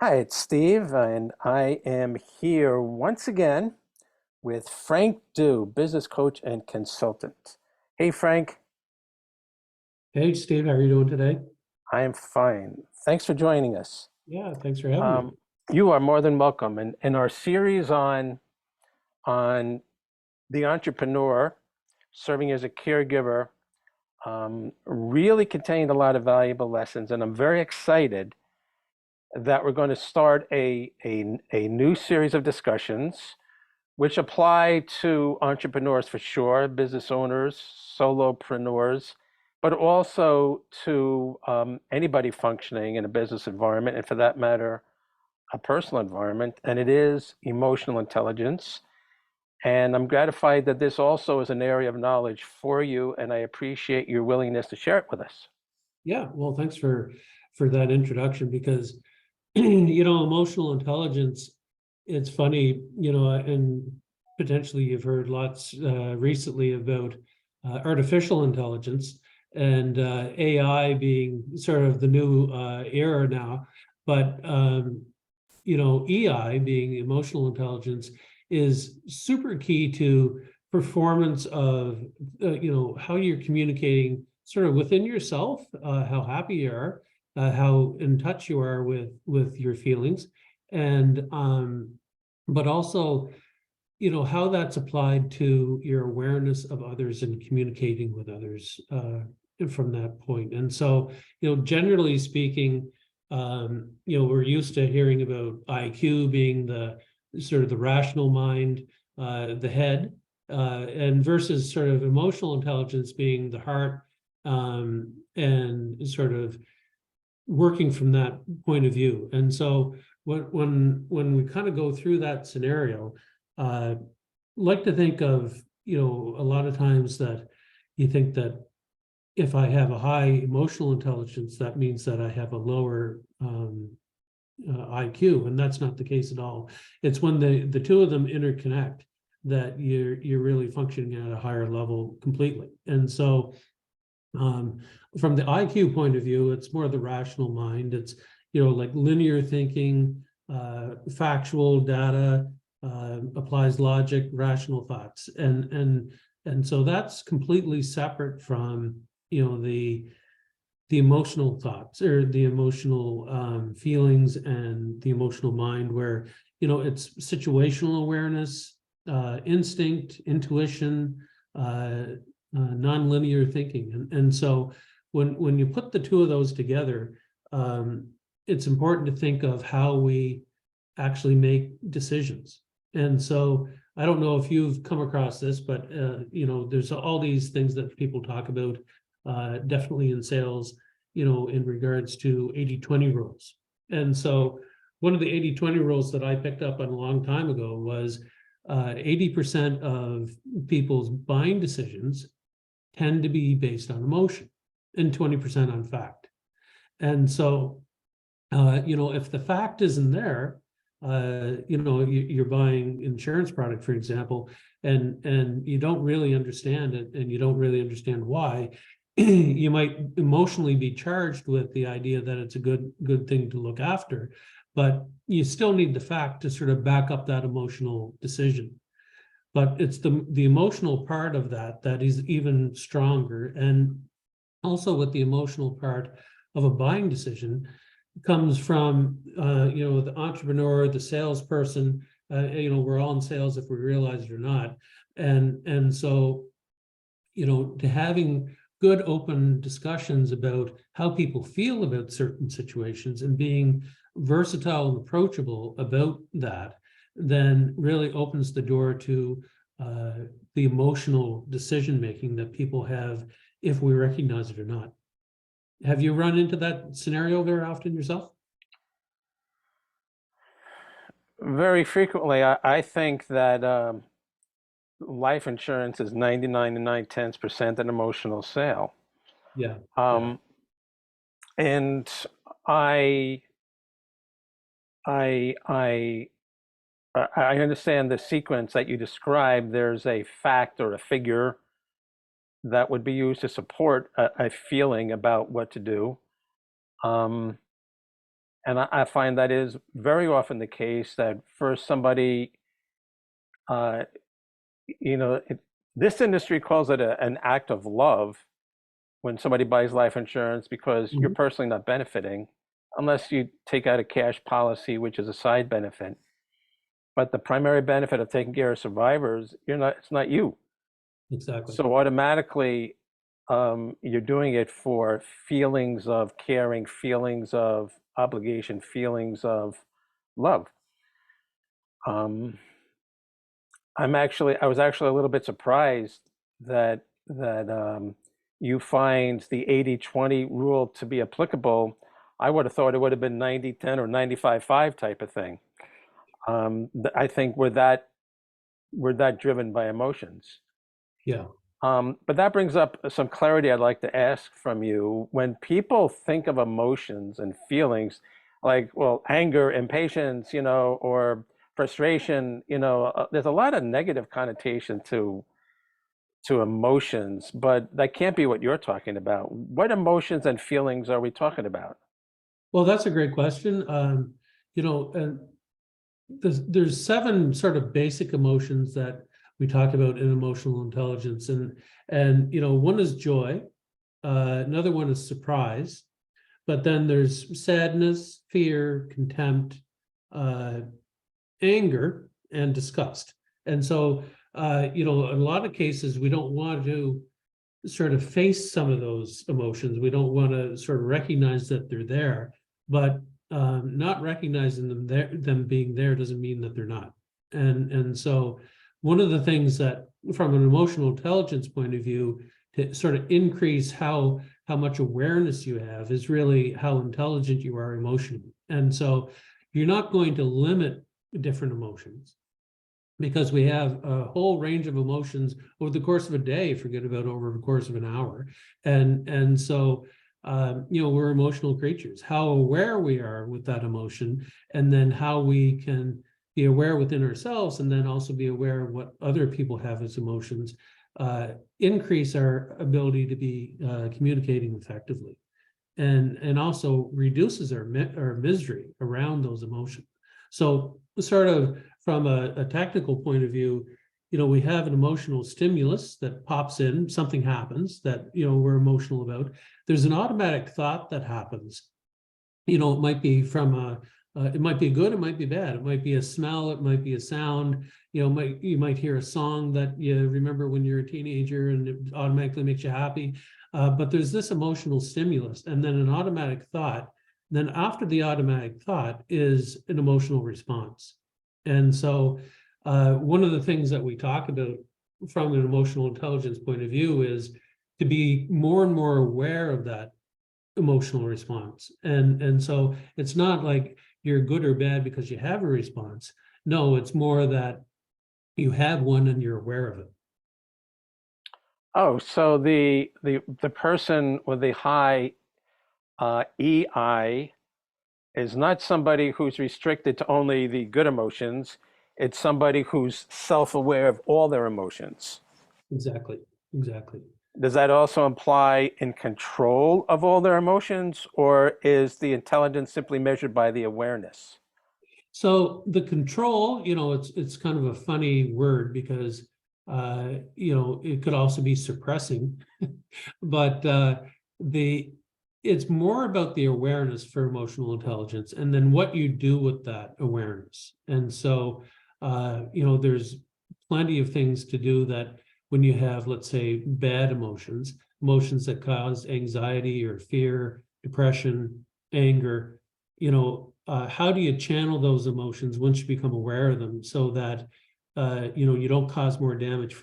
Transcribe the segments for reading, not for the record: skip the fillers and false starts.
Hi, it's Steve, and I am here once again with Frank Du, business coach and consultant. Hey, Frank, Hey, Steve, how are you doing today? I am fine. Thanks for joining us. Yeah, thanks for having me. Um, you are more than welcome. And in our series on the entrepreneur serving as a caregiver, really contained a lot of valuable lessons, and I'm very excited that we're going to start a new series of discussions which apply to entrepreneurs for sure, business owners, solopreneurs, but also to anybody functioning in a business environment, and for that matter, a personal environment. And it is emotional intelligence. And I'm gratified that this also is an area of knowledge for you, and I appreciate your willingness to share it with us. Yeah, well, thanks for that introduction because emotional intelligence, it's funny, and potentially you've heard lots recently about artificial intelligence and AI being sort of the new era now. But EI being emotional intelligence is super key to performance of how you're communicating sort of within yourself, how happy you are, how in touch you are with your feelings, and but also how that's applied to your awareness of others and communicating with others from that point. And so generally speaking, we're used to hearing about IQ being the sort of the rational mind, the head, and versus sort of emotional intelligence being the heart, and sort of working from that point of view. And so when we kind of go through that scenario, like to think of, a lot of times that you think that if I have a high emotional intelligence, that means that I have a lower IQ, and that's not the case at all. It's when the two of them interconnect that you're really functioning at a higher level completely. And so from the IQ point of view, it's more the rational mind. It's like linear thinking, factual data, applies logic, rational thoughts, and so that's completely separate from the emotional thoughts or the emotional feelings and the emotional mind, where it's situational awareness, instinct, intuition, non-linear thinking. And so when you put the two of those together, it's important to think of how we actually make decisions. And so I don't know if you've come across this, but there's all these things that people talk about, definitely in sales, in regards to 80-20 rules. And so one of the 80-20 rules that I picked up on a long time ago was 80% of people's buying decisions tend to be based on emotion and 20% on fact. And so, if the fact isn't there, you're buying insurance product, for example, and you don't really understand it, and you don't really understand why, you might emotionally be charged with the idea that it's a good thing to look after, but you still need the fact to sort of back up that emotional decision. But it's the emotional part of that is even stronger. And also with the emotional part of a buying decision comes from the entrepreneur, the salesperson. We're all in sales if we realize it or not. And so to having good open discussions about how people feel about certain situations and being versatile and approachable about that, then really opens the door to the emotional decision making that people have, if we recognize it or not. Have you run into that scenario very often yourself? Very frequently, I think that life insurance is 99 and 9/10% an emotional sale. Yeah, yeah, Um, and I, I, I, I understand the sequence that you described. There's a fact or a figure that would be used to support a feeling about what to do. Um, And I find that is very often the case that for somebody, uh, you know, this industry calls it an act of love when somebody buys life insurance because you're Mhm. personally not benefiting unless you take out a cash policy, which is a side benefit. But the primary benefit of taking care of survivors, it's not you. Exactly. So automatically, you're doing it for feelings of caring, feelings of obligation, feelings of love. Um, I was actually a little bit surprised that you find the 80-20 rule to be applicable. I would have thought it would have been 90-10 or 95-5 type of thing. I think we're that driven by emotions. Yeah. But that brings up some clarity I'd like to ask from you. When people think of emotions and feelings, like, well, anger, impatience, or frustration, there's a lot of negative connotation to emotions, but that can't be what you're talking about. What emotions and feelings are we talking about? Well, that's a great question. And there's seven sort of basic emotions that we talk about in emotional intelligence, and one is joy, another one is surprise, but then there's sadness, fear, contempt, uh, anger, and disgust. And so, in a lot of cases, we don't want to sort of face some of those emotions. We don't want to sort of recognize that they're there, but not recognizing them being there doesn't mean that they're not. And so one of the things that, from an emotional intelligence point of view, to sort of increase how much awareness you have is really how intelligent you are emotionally. And so you're not going to limit different emotions because we have a whole range of emotions over the course of a day, forget about over the course of an hour. And so, we're emotional creatures. How aware we are with that emotion, and then how we can be aware within ourselves, and then also be aware of what other people have as emotions, increase our ability to be communicating effectively, and also reduces our misery around those emotions. So sort of from a technical point of view, we have an emotional stimulus that pops in, something happens that, we're emotional about. There's an automatic thought that happens. It might be it might be good, it might be bad. It might be a smell, it might be a sound. You might hear a song that you remember when you're a teenager and it automatically makes you happy. But there's this emotional stimulus and then an automatic thought. Then after the automatic thought is an emotional response. And so one of the things that we talk about from an emotional intelligence point of view is to be more and more aware of that emotional response. And so it's not like you're good or bad because you have a response. No, it's more that you have one and you're aware of it. Oh, so the person with the high EI is not somebody who's restricted to only the good emotions. It's somebody who's self-aware of all their emotions. Exactly. Exactly. Does that also imply in control of all their emotions, or is the intelligence simply measured by the awareness? So the control, it's kind of a funny word because it could also be suppressing, but the it's more about the awareness for emotional intelligence and then what you do with that awareness. And so there's plenty of things to do that when you have, let's say, bad emotions that cause anxiety or fear, depression, anger, how do you channel those emotions once you become aware of them so that you don't cause more damage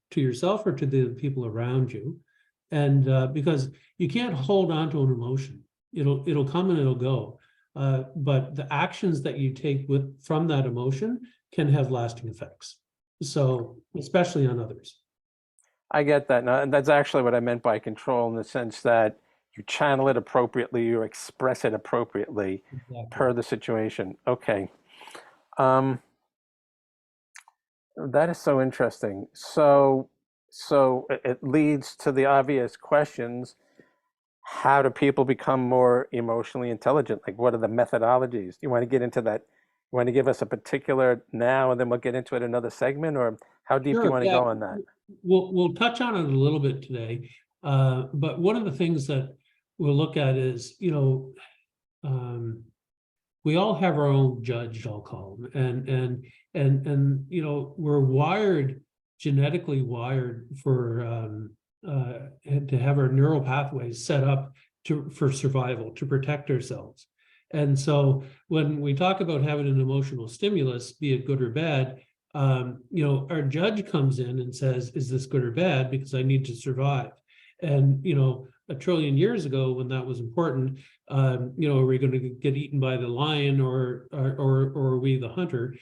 to yourself or to the people around you? And because you can't hold on to an emotion, it'll come and it'll go. But the actions that you take from that emotion can have lasting effects. So especially on others. I get that. Now, and that's actually what I meant by control in the sense that you channel it appropriately, you express it appropriately Exactly. per the situation. Okay. Um, that is so interesting. So it leads to the obvious questions. how do people become more emotionally intelligent? Like, what are the methodologies? You want to get into that? You want to give us a particular now, and then we'll get into it another segment, or how deep do you Sure, want to yeah. go on that? We'll touch on it a little bit today. But one of the things that we'll look at is, we all have our own judge, I'll call them, and we're wired, genetically wired for to have our neural pathways set up for survival, to protect ourselves. And so when we talk about having an emotional stimulus, be it good or bad, our judge comes in and says, is this good or bad? Because I need to survive. And, a trillion years ago, when that was important, are we going to get eaten by the lion or are we the hunter?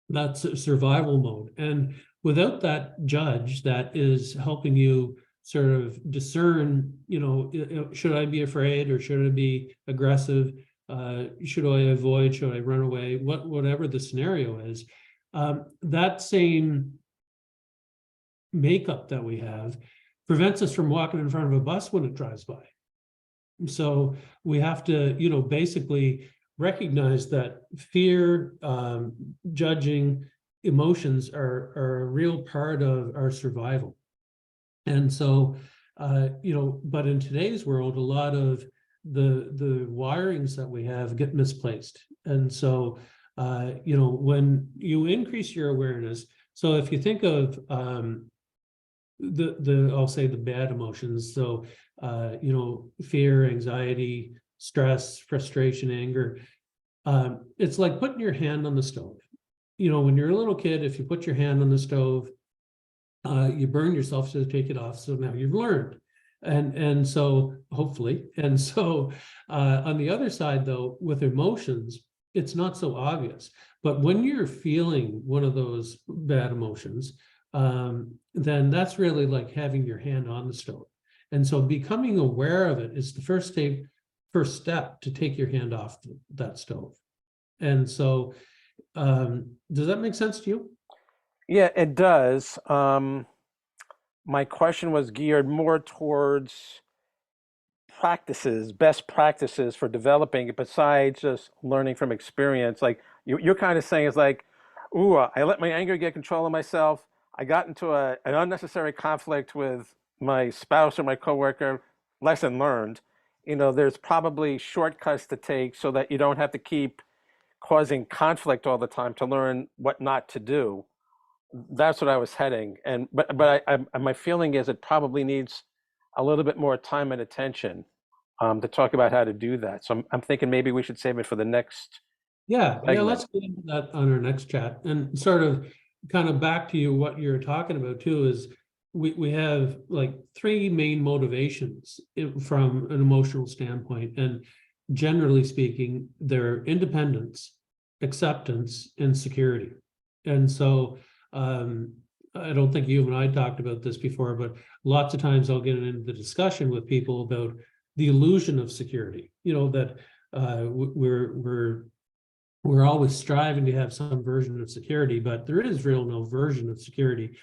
That's a survival mode. And without that judge that is helping you sort of discern, should I be afraid or should I be aggressive? Should I avoid? Should I run away? Whatever the scenario is, that same makeup that we have prevents us from walking in front of a bus when it drives by. So we have to, basically recognize that fear, judging, emotions are a real part of our survival. And so, but in today's world, a lot of the wirings that we have get misplaced. And so, when you increase your awareness, so if you think of I'll say the bad emotions, so fear, anxiety, stress, frustration, anger, it's like putting your hand on the stove. When you're a little kid, if you put your hand on the stove, you burn yourself, so take it off. So now you've learned. And so hopefully, and so on the other side, though, with emotions, it's not so obvious. But when you're feeling one of those bad emotions, then that's really like having your hand on the stove. And so becoming aware of it is the first step to take your hand off that stove. And so, does that make sense to you? Yeah, it does. My question was geared more towards best practices for developing it besides just learning from experience. Like you're kind of saying is like, ooh, I let my anger get control of myself. I got into an unnecessary conflict with my spouse or my coworker. Lesson learned. There's probably shortcuts to take so that you don't have to keep causing conflict all the time to learn what not to do. That's what I was heading. And my feeling is it probably needs a little bit more time and attention to talk about how to do that. So I'm thinking maybe we should save it for the next Yeah, segment. let's get into that on our next chat. And sort of kind of back to you, what you're talking about too is we have like three main motivations from an emotional standpoint. And generally speaking, they're independence, acceptance, and security. And so I don't think you and I talked about this before, but lots of times I'll get into the discussion with people about the illusion of security, that we're always striving to have some version of security, but there is real no version of security.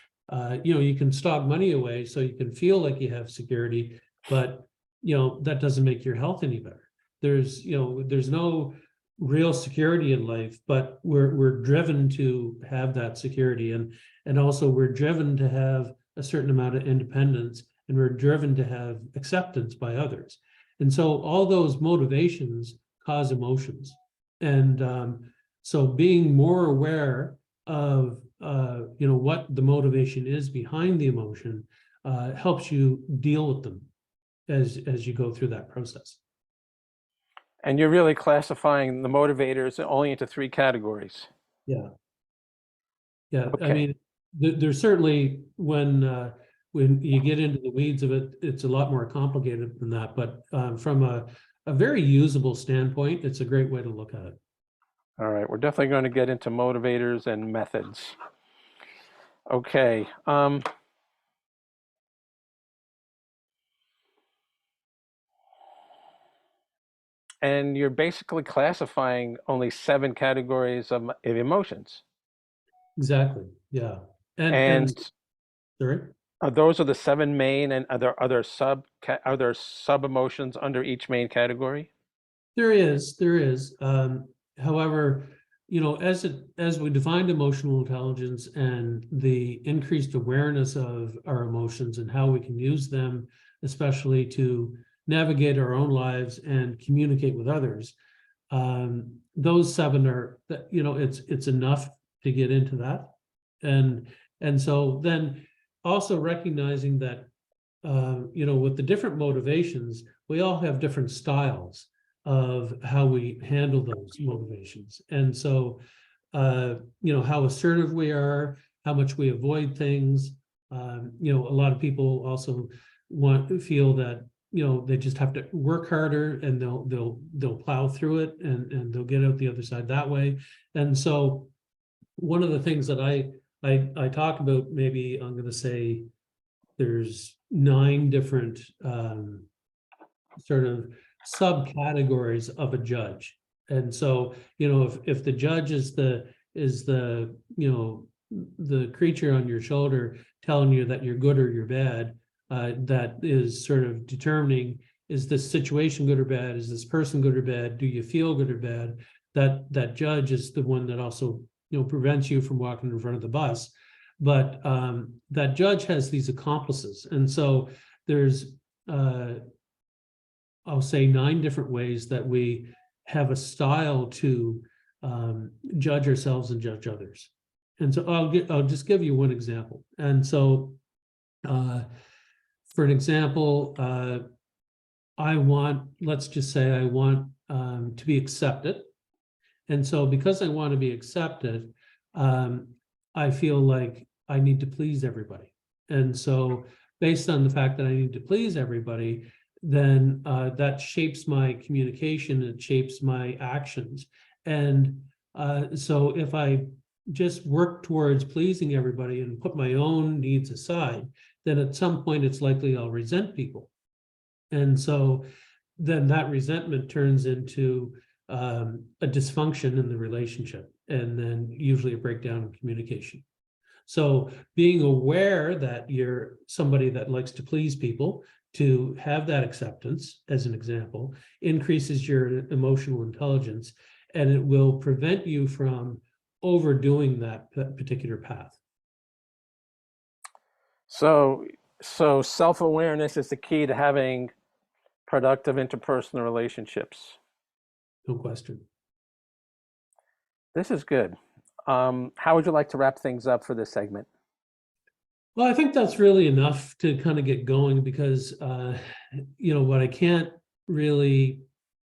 You can stock money away so you can feel like you have security, but that doesn't make your health any better. There's no real security in life, but we're driven to have that security, and also we're driven to have a certain amount of independence, and we're driven to have acceptance by others. And so all those motivations cause emotions. And so being more aware of what the motivation is behind the emotion helps you deal with them as you go through that process. And you're really classifying the motivators only into three categories. Yeah. I Okay. mean, there's certainly when you get into the weeds of it, it's a lot more complicated than that. But from a very usable standpoint, it's a great way to look at it. All right. We're definitely going to get into motivators and methods. Okay. And you're basically classifying only 7 categories of emotions. Exactly. Yeah. And And sorry. those are the seven main, and are there sub emotions under each main category? There is. However, as we defined emotional intelligence and the increased awareness of our emotions and how we can use them, especially to navigate our own lives and communicate with others, those seven are that, it's enough to get into that. And so then also recognizing that, with the different motivations, we all have different styles of how we handle those motivations. And so, how assertive we are, how much we avoid things. A lot of people also feel that, they just have to work harder and they'll plow through it and they'll get out the other side that way. And so one of the things that I talk about, maybe I'm going to say there's 9 different sort of subcategories of a judge. And so, if the judge is the creature on your shoulder telling you that you're good or you're bad, that is sort of determining, is this situation good or bad? Is this person good or bad? Do you feel good or bad? That judge is the one that also, prevents you from walking in front of the bus. But that judge has these accomplices. And so there's, I'll say 9 different ways that we have a style to judge ourselves and judge others. And so I'll just give you one example. And so for an example, let's just say I want to be accepted. And so because I want to be accepted, I feel like I need to please everybody. And so based on the fact that I need to please everybody, then that shapes my communication, it shapes my actions. And so if I just work towards pleasing everybody and put my own needs aside, then at some point it's likely I'll resent people. And so then that resentment turns into a dysfunction in the relationship, and then usually a breakdown in communication. So being aware that you're somebody that likes to please people, to have that acceptance, as an example, increases your emotional intelligence, and it will prevent you from overdoing that particular path. So self-awareness is the key to having productive interpersonal relationships. No question. This is good. How would you like to wrap things up for this segment? Well, I think that's really enough to kind of get going, because, what I can't really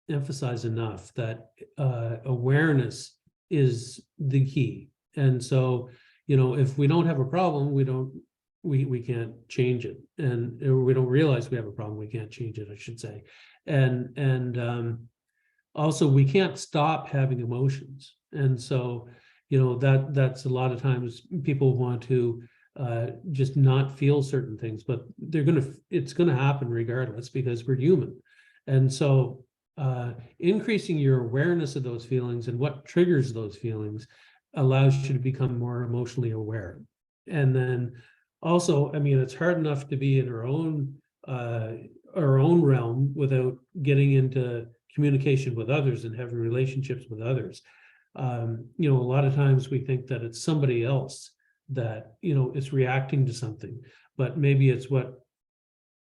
emphasize enough, that awareness is the key. And so, if we don't have a problem, we can't change it. And we don't realize we have a problem, we can't change it, I should say. And also we can't stop having emotions. And so, that's a lot of times people want to just not feel certain things, but it's gonna happen regardless, because we're human. And so increasing your awareness of those feelings and what triggers those feelings allows you to become more emotionally aware. And then also, it's hard enough to be in our own realm without getting into communication with others and having relationships with others. A lot of times we think that it's somebody else that, is reacting to something, but maybe it's what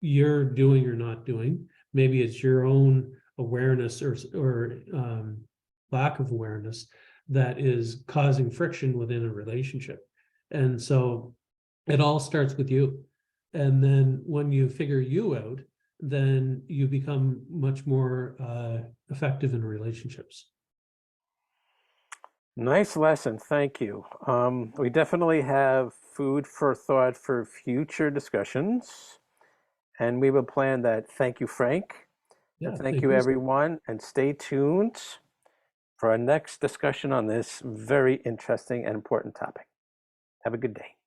you're doing or not doing. Maybe it's your own awareness or lack of awareness that is causing friction within a relationship. And so it all starts with you. And then when you figure you out, then you become much more effective in relationships. Nice lesson, thank you. We definitely have food for thought for future discussions, and we will plan that. Thank you, Frank. Yeah, And thank you, everyone, and stay tuned for our next discussion on this very interesting and important topic. Have a good day.